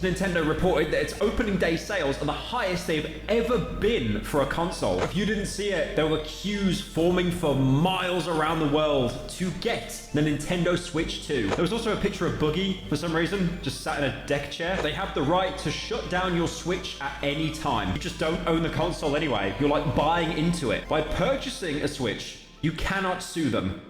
Nintendo reported that its opening day sales are the highest they've ever been for a console. If you didn't see it, there were queues forming for miles around the world to get the Nintendo Switch 2. There was also a picture of Boogie, for some reason, just sat in a deck chair. They have the right to shut down your Switch at any time. You just don't own the console anyway. You're like buying into it. By purchasing a Switch, you cannot sue them.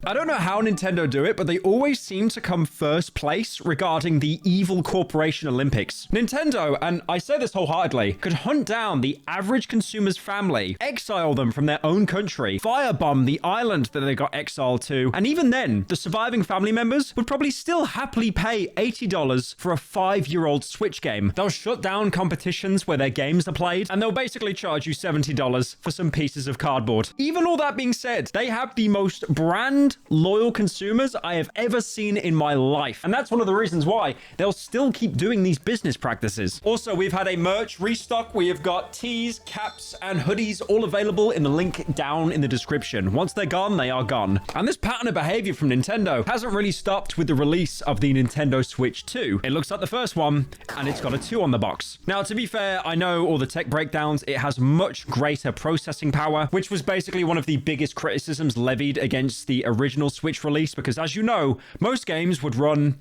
I don't know how Nintendo do it, but they always seem to come first place regarding the evil corporation Olympics. Nintendo, and I say this wholeheartedly, could hunt down the average consumer's family, exile them from their own country, firebomb the island that they got exiled to, and even then, the surviving family members would probably still happily pay $80 for a 5-year-old Switch game. They'll shut down competitions where their games are played, and they'll basically charge you $70 for some pieces of cardboard. Even all that being said, they have the most brand loyal consumers I have ever seen in my life. And that's one of the reasons why they'll still keep doing these business practices. Also, we've had a merch restock. We have got tees, caps, and hoodies all available in the link down in the description. Once they're gone, they are gone. And this pattern of behavior from Nintendo hasn't really stopped with the release of the Nintendo Switch 2. It looks like the first one, and it's got a 2 on the box. Now, to be fair, I know all the tech breakdowns. It has much greater processing power, which was basically one of the biggest criticisms levied against the original Switch release, because as you know, most games would run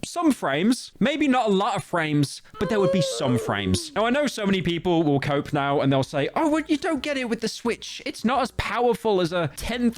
some frames, maybe not a lot of frames, but there would be some frames. Now, I know so many people will cope now and they'll say, oh, well, you don't get it with the Switch. It's not as powerful as a $10,000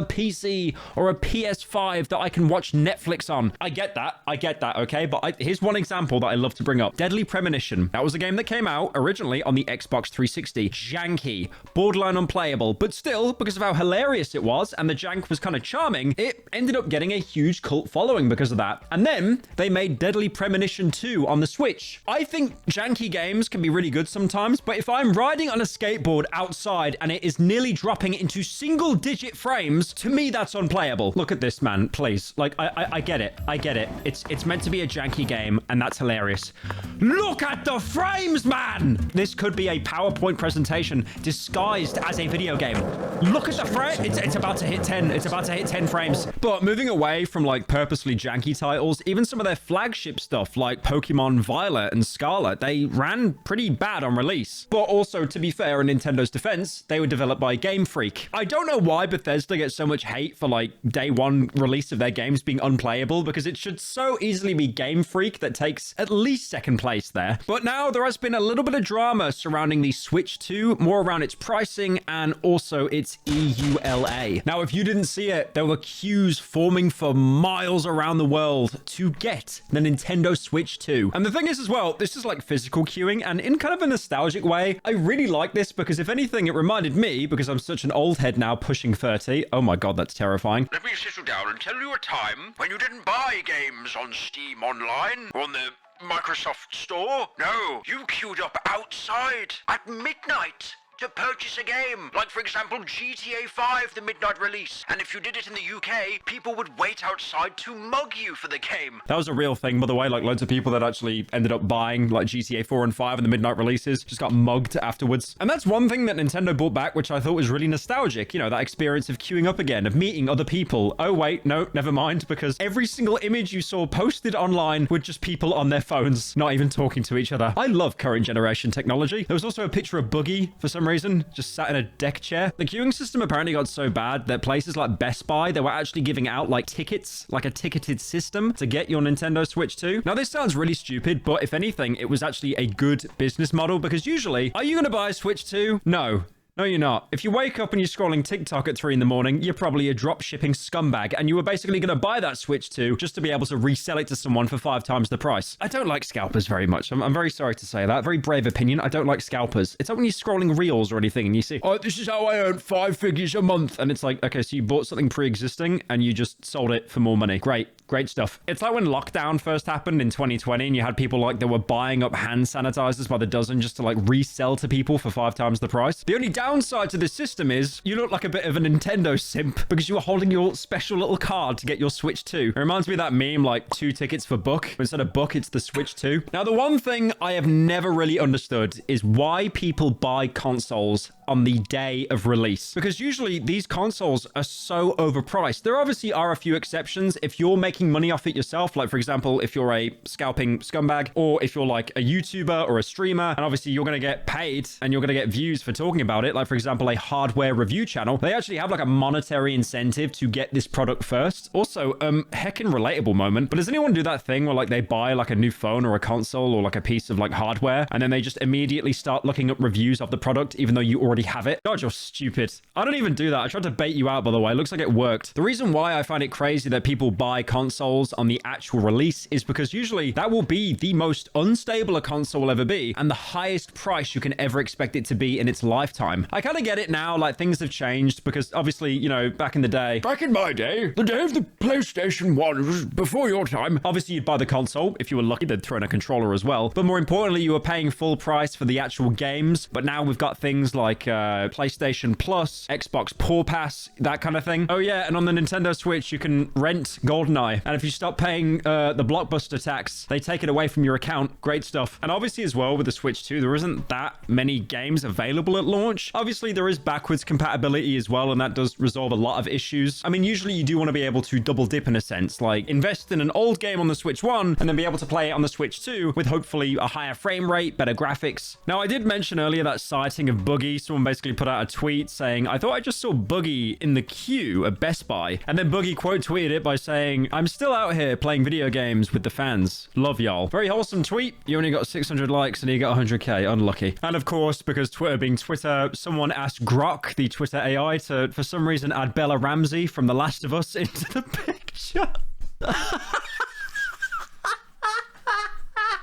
PC or a PS5 that I can watch Netflix on. I get that, okay? But here's one example that I love to bring up. Deadly Premonition. That was a game that came out originally on the Xbox 360. Janky, borderline unplayable, but still, because of how hilarious it was and the jank was kind of charming, it ended up getting a huge cult following because of that. And then they made Deadly Premonition 2 on the Switch. I think janky games can be really good sometimes, but if I'm riding on a skateboard outside and it is nearly dropping into single-digit frames, to me, that's unplayable. Look at this, man, please. Like, I get it. I get it. It's meant to be a janky game, and that's hilarious. Look at the frames, man! This could be a PowerPoint presentation disguised as a video game. Look at the frame. It's about to hit 10. It's about to hit 10 frames. But moving away from, like, purposely janky titles, even some of their flagship stuff like Pokemon Violet and Scarlet, they ran pretty bad on release. But also, to be fair, in Nintendo's defense, they were developed by Game Freak. I don't know why Bethesda gets so much hate for like day one release of their games being unplayable, because it should so easily be Game Freak that takes at least second place there. But now there has been a little bit of drama surrounding the Switch 2, more around its pricing and also its EULA. Now, if you didn't see it, there were queues forming for miles around the world to get the Nintendo Switch 2. And the thing is as well, this is like physical queuing, and in kind of a nostalgic way, I really like this because if anything, it reminded me, because I'm such an old head now pushing 30. Oh my God, that's terrifying. Let me settle down and tell you a time when you didn't buy games on Steam Online or on the Microsoft Store. No, you queued up outside at midnight to purchase a game, like for example GTA 5, the midnight release. And if you did it in the UK, people would wait outside to mug you for the game. That was a real thing, by the way. Like loads of people that actually ended up buying like GTA 4 and 5 and the midnight releases just got mugged afterwards. And that's one thing that Nintendo brought back, which I thought was really nostalgic. You know, that experience of queuing up again, of meeting other people. Oh wait, no, never mind, because every single image you saw posted online were just people on their phones, not even talking to each other. I love current generation technology. There was also a picture of Boogie for some reason, just sat in a deck chair. The queuing system apparently got so bad that places like Best Buy, they were actually giving out like tickets, like a ticketed system to get your Nintendo Switch 2. Now, this sounds really stupid, but if anything, it was actually a good business model, because usually, are you going to buy a Switch 2? No. No, you're not. If you wake up and you're scrolling TikTok at 3 in the morning, you're probably a drop shipping scumbag, and you were basically going to buy that Switch 2 just to be able to resell it to someone for 5 times the price. I don't like scalpers very much. I'm very sorry to say that. Very brave opinion. I don't like scalpers. It's like when you're scrolling reels or anything and you see, oh, this is how I earn 5 figures a month. And it's like, okay, so you bought something pre-existing and you just sold it for more money. Great stuff. It's like when lockdown first happened in 2020 and you had people like that were buying up hand sanitizers by the dozen just to like resell to people for 5 times the price. The only downside to this system is you look like a bit of a Nintendo simp because you were holding your special little card to get your Switch 2. It reminds me of that meme, like 2 tickets for Book. Instead of Book, it's the Switch 2. Now, the one thing I have never really understood is why people buy consoles on the day of release. Because usually these consoles are so overpriced. There obviously are a few exceptions. If you're making money off it yourself, like for example, if you're a scalping scumbag, or if you're like a YouTuber or a streamer, and obviously you're going to get paid and you're going to get views for talking about it, like for example, a hardware review channel, they actually have like a monetary incentive to get this product first. Also, heckin' relatable moment, but does anyone do that thing where like they buy like a new phone or a console or like a piece of like hardware, and then they just immediately start looking up reviews of the product even though you already have it? God, you're stupid. I don't even do that. I tried to bait you out, by the way. It looks like it worked. The reason why I find it crazy that people buy consoles on the actual release is because usually that will be the most unstable a console will ever be and the highest price you can ever expect it to be in its lifetime. I kind of get it now, like things have changed because obviously, you know, back in my day, the day of the PlayStation 1 was before your time. Obviously, you'd buy the console. If you were lucky, they'd throw in a controller as well. But more importantly, you were paying full price for the actual games. But now we've got things like PlayStation Plus, Xbox Paw Pass, that kind of thing. Oh yeah, and on the Nintendo Switch, you can rent GoldenEye. And if you stop paying the Blockbuster tax, they take it away from your account. Great stuff. And obviously as well with the Switch 2, there isn't that many games available at launch. Obviously, there is backwards compatibility as well, and that does resolve a lot of issues. I mean, usually you do want to be able to double dip in a sense, like invest in an old game on the Switch 1 and then be able to play it on the Switch 2 with hopefully a higher frame rate, better graphics. Now, I did mention earlier that sighting of Boogie. Someone basically put out a tweet saying, I thought I just saw Boogie in the queue at Best Buy. And then Boogie quote tweeted it by saying, I'm still out here playing video games with the fans. Love y'all. Very wholesome tweet. You only got 600 likes and you got 100k. Unlucky. And of course, because Twitter being Twitter, someone asked Grok, the Twitter AI, to for some reason add Bella Ramsey from The Last of Us into the picture.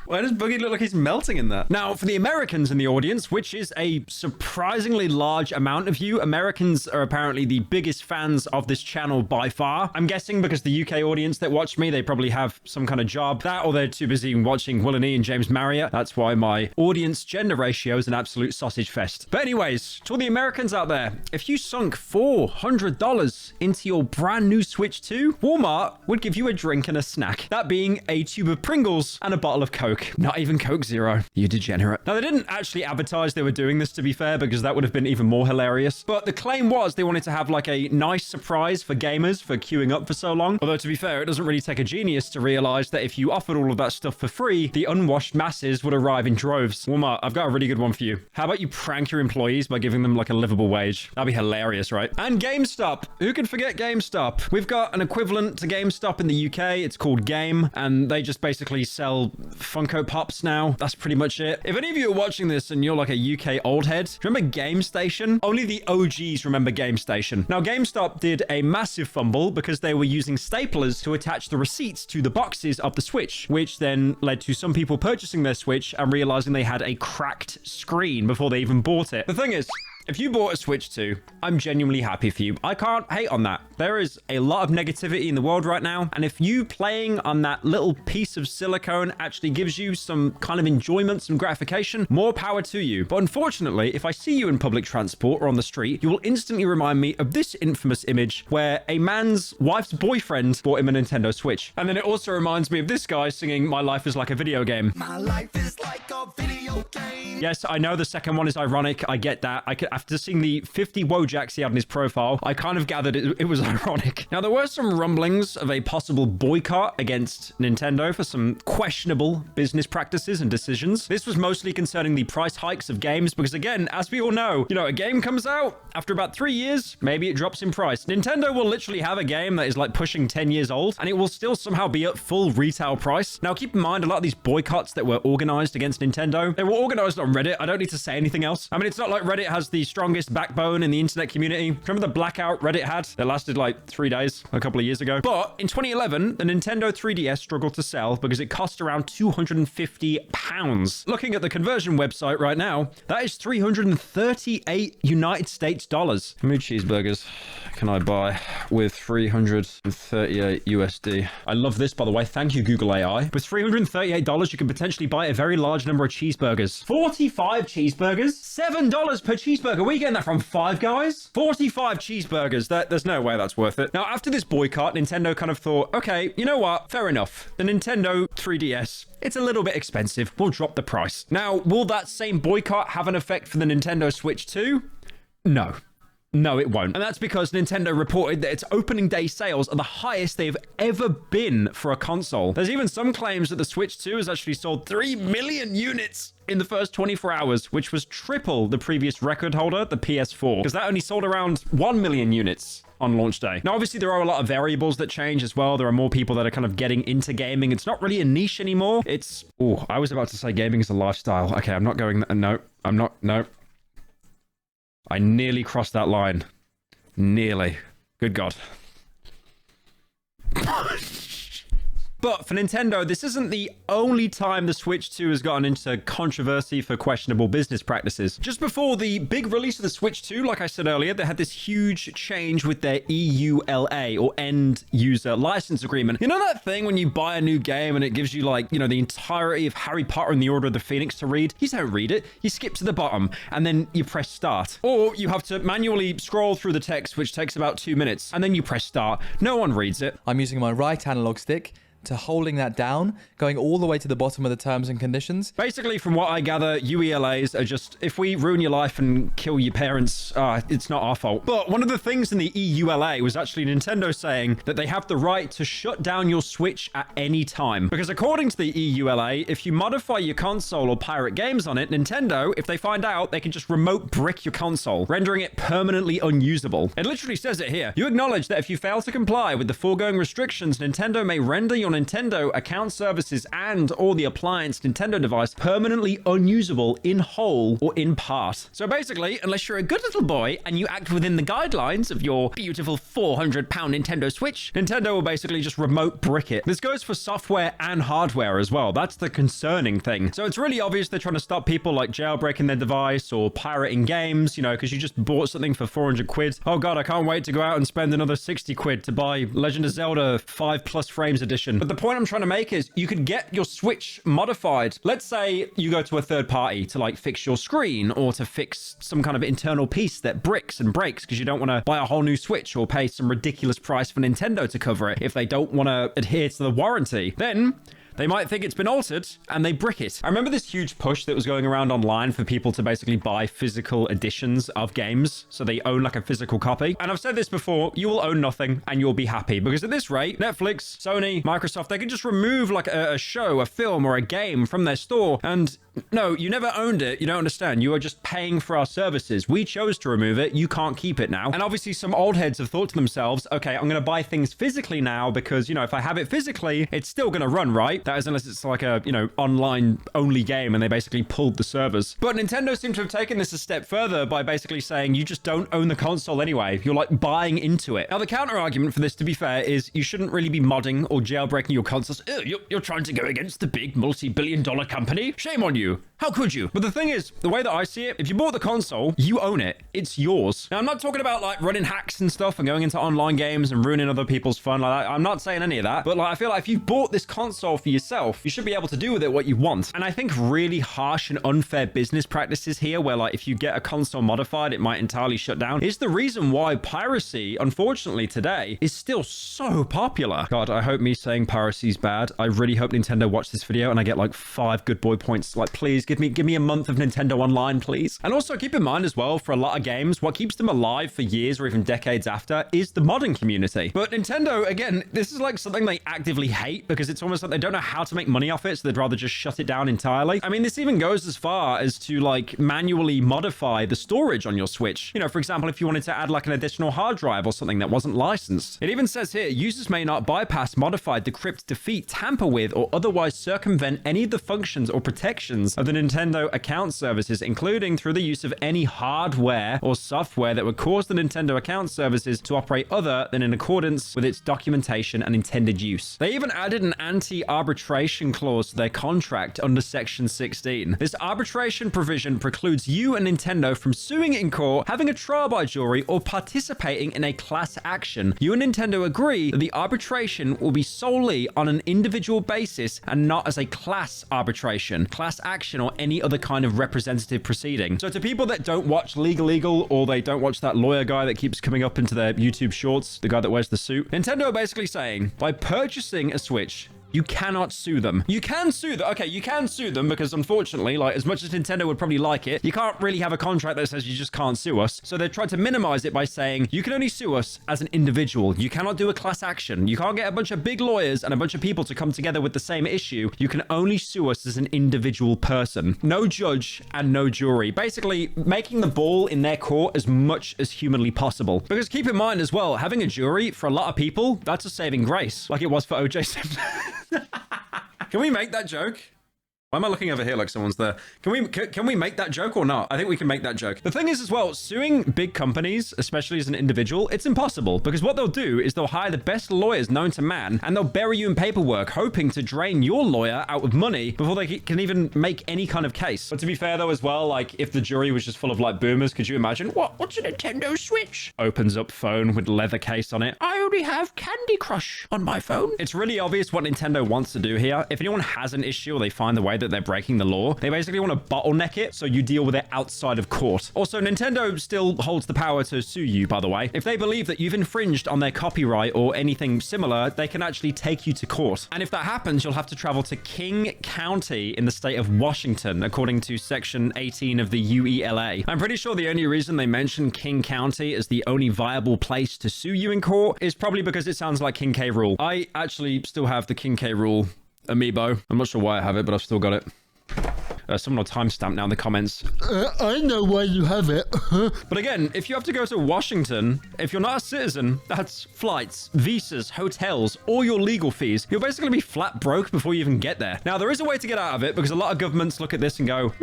Why does Boogie look like he's melting in that? Now, for the Americans in the audience, which is a surprisingly large amount of you, Americans are apparently the biggest fans of this channel by far. I'm guessing because the UK audience that watch me, they probably have some kind of job. That or they're too busy watching Will and E and James Marriott. That's why my audience gender ratio is an absolute sausage fest. But anyways, to all the Americans out there, if you sunk $400 into your brand new Switch 2, Walmart would give you a drink and a snack. That being a tube of Pringles and a bottle of Coke. Not even Coke Zero. You degenerate. Now, they didn't actually advertise they were doing this, to be fair, because that would have been even more hilarious. But the claim was they wanted to have like a nice surprise for gamers for queuing up for so long. Although, to be fair, it doesn't really take a genius to realize that if you offered all of that stuff for free, the unwashed masses would arrive in droves. Walmart, I've got a really good one for you. How about you prank your employees by giving them like a livable wage? That'd be hilarious, right? And GameStop. Who can forget GameStop? We've got an equivalent to GameStop in the UK. It's called Game, and they just basically sell Funko Pops now. That's pretty much it. If any of you are watching this and you're like a UK old head, remember Game Station? Only the OGs remember Game Station. Now, GameStop did a massive fumble because they were using staplers to attach the receipts to the boxes of the Switch, which then led to some people purchasing their Switch and realizing they had a cracked screen before they even bought it. The thing is, if you bought a Switch 2, I'm genuinely happy for you. I can't hate on that. There is a lot of negativity in the world right now, and if you playing on that little piece of silicone actually gives you some kind of enjoyment, some gratification, more power to you. But unfortunately, if I see you in public transport or on the street, you will instantly remind me of this infamous image where a man's wife's boyfriend bought him a Nintendo Switch. And then it also reminds me of this guy singing My Life is Like a Video Game. My life is like a video game. Yes, I know the second one is ironic. I get that. After seeing the 50 Wojaks he had in his profile, I kind of gathered it was ironic. Now, there were some rumblings of a possible boycott against Nintendo for some questionable business practices and decisions. This was mostly concerning the price hikes of games because, again, as we all know, a game comes out, after about 3 years, maybe it drops in price. Nintendo will literally have a game that is like pushing 10 years old, and it will still somehow be at full retail price. Now, keep in mind, a lot of these boycotts that were organized against Nintendo, they were organized on Reddit. I don't need to say anything else. I mean, it's not like Reddit has the strongest backbone in the internet community. Remember the blackout Reddit had that lasted like 3 days a couple of years ago? But in 2011, the Nintendo 3DS struggled to sell because it cost around £250. Looking at the conversion website right now, that is 338 United States dollars. How many cheeseburgers can I buy with 338 USD? I love this, by the way. Thank you, Google AI. With $338, you can potentially buy a very large number of cheeseburgers. 45 cheeseburgers? $7 per cheeseburger. Where are you getting that from? Five Guys? 45 cheeseburgers. There's no way that's worth it. Now, after this boycott, Nintendo kind of thought, okay, you know what? Fair enough. The Nintendo 3DS, it's a little bit expensive. We'll drop the price. Now, will that same boycott have an effect for the Nintendo Switch 2? No. No, it won't. And that's because Nintendo reported that its opening day sales are the highest they've ever been for a console. There's even some claims that the Switch 2 has actually sold 3 million units in the first 24 hours, which was triple the previous record holder, the PS4, because that only sold around 1 million units on launch day. Now, obviously, there are a lot of variables that change as well. There are more people that are kind of getting into gaming. It's not really a niche anymore. It's... Oh, I was about to say gaming is a lifestyle. Okay, I'm not going... No, I'm not... No. I nearly crossed that line. Nearly. Good God. But for Nintendo, this isn't the only time the Switch 2 has gotten into controversy for questionable business practices. Just before the big release of the Switch 2, like I said earlier, they had this huge change with their EULA, or End User License Agreement. You know that thing when you buy a new game and it gives you, like, you know, the entirety of Harry Potter and the Order of the Phoenix to read? You don't read it. You skip to the bottom and then you press start. Or you have to manually scroll through the text, which takes about 2 minutes, and then you press start. No one reads it. I'm using my right analog stick to holding that down, going all the way to the bottom of the terms and conditions. Basically, from what I gather, UELAs are just, if we ruin your life and kill your parents, it's not our fault. But one of the things in the EULA was actually Nintendo saying that they have the right to shut down your Switch at any time. Because according to the EULA, if you modify your console or pirate games on it, Nintendo, if they find out, they can just remote brick your console, rendering it permanently unusable. It literally says it here. You acknowledge that if you fail to comply with the foregoing restrictions, Nintendo may render your Nintendo account services and or the appliance Nintendo device permanently unusable in whole or in part. So basically, unless you're a good little boy and you act within the guidelines of your beautiful £400 Nintendo Switch, Nintendo will basically just remote brick it. This goes for software and hardware as well. That's the concerning thing. So it's really obvious they're trying to stop people like jailbreaking their device or pirating games, you know, because you just bought something for 400 quid. Oh God, I can't wait to go out and spend another 60 quid to buy Legend of Zelda 5+ frames edition. But the point I'm trying to make is you could get your Switch modified. Let's say you go to a third party to like fix your screen or to fix some kind of internal piece that bricks and breaks because you don't want to buy a whole new Switch or pay some ridiculous price for Nintendo to cover it if they don't want to adhere to the warranty. Then they might think it's been altered and they brick it. I remember this huge push that was going around online for people to basically buy physical editions of games so they own like a physical copy. And I've said this before, you will own nothing and you'll be happy because at this rate, Netflix, Sony, Microsoft, they can just remove like a show, a film or a game from their store. And no, you never owned it. You don't understand. You are just paying for our services. We chose to remove it. You can't keep it now. And obviously some old heads have thought to themselves, okay, I'm going to buy things physically now because, you know, if I have it physically, it's still going to run, right? That is unless it's like a, you know, online only game and they basically pulled the servers. But Nintendo seems to have taken this a step further by basically saying you just don't own the console anyway. You're like buying into it. Now, the counter argument for this, to be fair, is you shouldn't really be modding or jailbreaking your consoles. You're trying to go against the big multi-billion-dollar company? Shame on you. How could you? But the thing is, the way that I see it, if you bought the console, you own it. It's yours. Now, I'm not talking about like running hacks and stuff and going into online games and ruining other people's fun like that. I'm not saying any of that. But like, I feel like if you bought this console for yourself, you should be able to do with it what you want. And I think really harsh and unfair business practices here, where like if you get a console modified, it might entirely shut down, is the reason why piracy, unfortunately today, is still so popular. God, I hope me saying piracy is bad. I really hope Nintendo watch this video and I get like 5 good boy points. Like, please give me a month of Nintendo Online, please. And also keep in mind as well, for a lot of games, what keeps them alive for years or even decades after is the modding community. But Nintendo, again, this is like something they actively hate because it's almost like they don't know how to make money off it, so they'd rather just shut it down entirely. I mean, this even goes as far as to like manually modify the storage on your Switch. You know, for example, if you wanted to add like an additional hard drive or something that wasn't licensed. It even says here, users may not bypass, modify, decrypt, defeat, tamper with, or otherwise circumvent any of the functions or protections of the Nintendo account services, including through the use of any hardware or software that would cause the Nintendo account services to operate other than in accordance with its documentation and intended use. They even added an anti-arbitration clause to their contract under Section 16. This arbitration provision precludes you and Nintendo from suing in court, having a trial by jury, or participating in a class action. You and Nintendo agree that the arbitration will be solely on an individual basis and not as a class arbitration, class action, or any other kind of representative proceeding. So to people that don't watch Legal, or they don't watch that lawyer guy that keeps coming up into their YouTube shorts, the guy that wears the suit, Nintendo are basically saying, by purchasing a Switch, You cannot sue them. You can sue them. Okay, you can sue them because unfortunately, like as much as Nintendo would probably like it, you can't really have a contract that says you just can't sue us. So they tried to minimize it by saying you can only sue us as an individual. You cannot do a class action. You can't get a bunch of big lawyers and a bunch of people to come together with the same issue. You can only sue us as an individual person. No judge and no jury. Basically, making the ball in their court as much as humanly possible. Because keep in mind as well, having a jury for a lot of people, that's a saving grace, like it was for OJ Simpson. Can we make that joke? Why am I looking over here like someone's there? Can we make that joke or not? I think we can make that joke. The thing is as well, suing big companies, especially as an individual, it's impossible because what they'll do is they'll hire the best lawyers known to man and they'll bury you in paperwork, hoping to drain your lawyer out of money before they can even make any kind of case. But to be fair though as well, like if the jury was just full of like boomers, could you imagine? What's a Nintendo Switch? Opens up phone with leather case on it. I only have Candy Crush on my phone. It's really obvious what Nintendo wants to do here. If anyone has an issue or they find the way that they're breaking the law, they basically want to bottleneck it so you deal with it outside of court. Also, Nintendo still holds the power to sue you, by the way. If they believe that you've infringed on their copyright or anything similar, they can actually take you to court. And if that happens, you'll have to travel to King County in the state of Washington, according to Section 18 of the EULA. I'm pretty sure the only reason they mention King County as the only viable place to sue you in court is probably because it sounds like King K. Rool. I actually still have the King K. Rool amiibo. I'm not sure why I have it, but I've still got it. Someone will timestamp now in the comments. I know why you have it. But again, if you have to go to Washington, if you're not a citizen, that's flights, visas, hotels, all your legal fees. You'll basically be flat broke before you even get there. Now, there is a way to get out of it because a lot of governments look at this and go,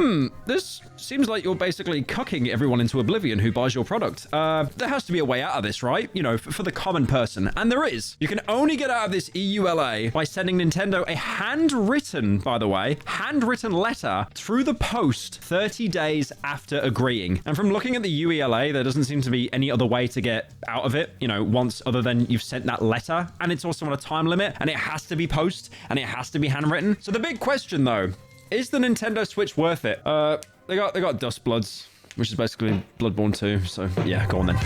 this seems like you're basically cucking everyone into oblivion who buys your product. There has to be a way out of this, right? You know, for the common person. And there is. You can only get out of this EULA by sending Nintendo a handwritten, by the way, handwritten letter through the post 30 days after agreeing. And from looking at the EULA, there doesn't seem to be any other way to get out of it, you know, once other than you've sent that letter. And it's also on a time limit and it has to be post and it has to be handwritten. So the big question though, is the Nintendo Switch worth it? They got Dust Bloods, which is basically Bloodborne 2. So yeah, go on then.